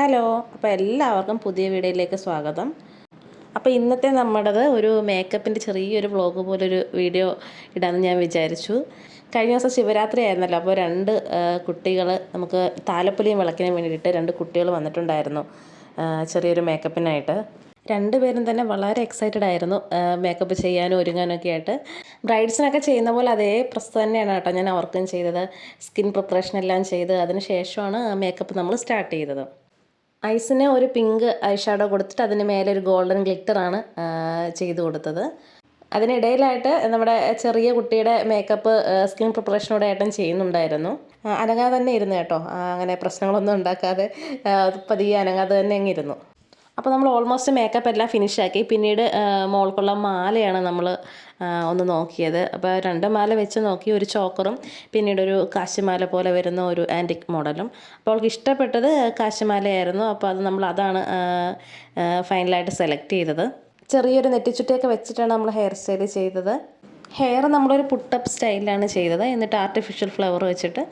Hello, അപ്പോൾ എല്ലാവർക്കും പുതിയ വീഡിയോയിലേക്ക് സ്വാഗതം. അപ്പോൾ ഇന്നത്തെ നമ്മുടേത് ഒരു മേക്കപ്പിൻ്റെ ചെറിയൊരു വ്ളോഗ് പോലൊരു വീഡിയോ ഇടാമെന്ന് ഞാൻ വിചാരിച്ചു. കഴിഞ്ഞ ദിവസം ശിവരാത്രി ആയിരുന്നല്ലോ, അപ്പോൾ കുട്ടികൾ നമുക്ക് താലപ്പൊലിയും വിളക്കിനും വേണ്ടിയിട്ട് 2 കുട്ടികൾ വന്നിട്ടുണ്ടായിരുന്നു ചെറിയൊരു മേക്കപ്പിനായിട്ട്. രണ്ടുപേരും തന്നെ വളരെ എക്സൈറ്റഡ് ആയിരുന്നു മേക്കപ്പ് ചെയ്യാനും ഒരുങ്ങാനൊക്കെ ആയിട്ട്. ബ്രൈഡ്സിനൊക്കെ ചെയ്യുന്ന പോലെ അതേ പ്രസ് തന്നെയാണ് കേട്ടോ ഞാൻ അവർക്കും ചെയ്തത്. സ്കിൻ പ്രിപ്പറേഷൻ എല്ലാം ചെയ്ത് അതിന് ശേഷമാണ് മേക്കപ്പ് നമ്മൾ സ്റ്റാർട്ട് ചെയ്തത്. ഐസിന് ഒരു പിങ്ക് ഐ ഷാഡോ കൊടുത്തിട്ട് അതിന് മേലെ ഒരു ഗോൾഡൻ ഗ്ലിറ്ററാണ് ചെയ്ത് കൊടുത്തത്. അതിനിടയിലായിട്ട് നമ്മുടെ ചെറിയ കുട്ടിയുടെ മേക്കപ്പ് സ്കിൻ പ്രിപ്പറേഷനോടെ ഏട്ടൻ ചെയ്യുന്നുണ്ടായിരുന്നു. അനങ്ങാതെ തന്നെ ഇരുന്നു കേട്ടോ, അങ്ങനെ പ്രശ്നങ്ങളൊന്നും ഉണ്ടാക്കാതെ പതിയെ അനങ്ങാതെ തന്നെ അങ്ങ് ഇരുന്നു. അപ്പോൾ നമ്മൾ ഓൾമോസ്റ്റ് മേക്കപ്പ് എല്ലാം ഫിനിഷാക്കി. പിന്നീട് മോൾക്കുള്ള മാലയാണ് നമ്മൾ ഒന്ന് നോക്കിയത്. അപ്പോൾ 2 മാല വെച്ച് നോക്കി, ഒരു ചോക്കറും പിന്നീട് ഒരു കാശിമാല പോലെ വരുന്ന ഒരു ആൻറ്റിക് മോഡലും. അപ്പോൾ അവൾക്ക് ഇഷ്ടപ്പെട്ടത് കാശിമാലയായിരുന്നു. അപ്പോൾ അതാണ് ഫൈനലായിട്ട് സെലക്ട് ചെയ്തത്. ചെറിയൊരു നെറ്റിച്ചുട്ടിയൊക്കെ വെച്ചിട്ടാണ് നമ്മൾ ഹെയർ സ്റ്റൈൽ ചെയ്തത്. ഹെയർ നമ്മളൊരു പുട്ടപ്പ് സ്റ്റൈലിലാണ് ചെയ്തത്. എന്നിട്ട് ആർട്ടിഫിഷ്യൽ ഫ്ലവർ വെച്ചിട്ട്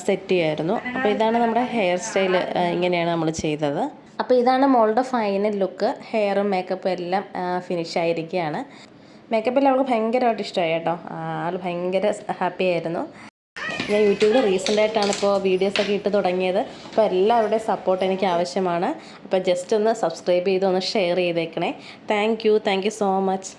സെറ്റ് ചെയ്യുമായിരുന്നു. അപ്പോൾ ഇതാണ് നമ്മുടെ ഹെയർ സ്റ്റൈൽ, ഇങ്ങനെയാണ് നമ്മൾ ചെയ്തത്. അപ്പോൾ ഇതാണ് മോളുടെ ഫൈനൽ ലുക്ക്. ഹെയറും മേക്കപ്പും എല്ലാം ഫിനിഷ് ആയിരിക്കുകയാണ്. മേക്കപ്പെല്ലാം അവൾക്ക് ഭയങ്കരമായിട്ട് ഇഷ്ടമായി കേട്ടോ. ആൾ ഭയങ്കര ഹാപ്പി ആയിരുന്നു. ഞാൻ യൂട്യൂബിൽ റീസെൻ്റായിട്ടാണ് ഇപ്പോൾ വീഡിയോസൊക്കെ ഇട്ട് തുടങ്ങിയത്. അപ്പോൾ എല്ലാവരുടെയും സപ്പോർട്ട് എനിക്ക് ആവശ്യമാണ്. അപ്പോൾ ജസ്റ്റ് ഒന്ന് സബ്സ്ക്രൈബ് ചെയ്ത് ഒന്ന് ഷെയർ ചെയ്തേക്കണേ. Thank you so much.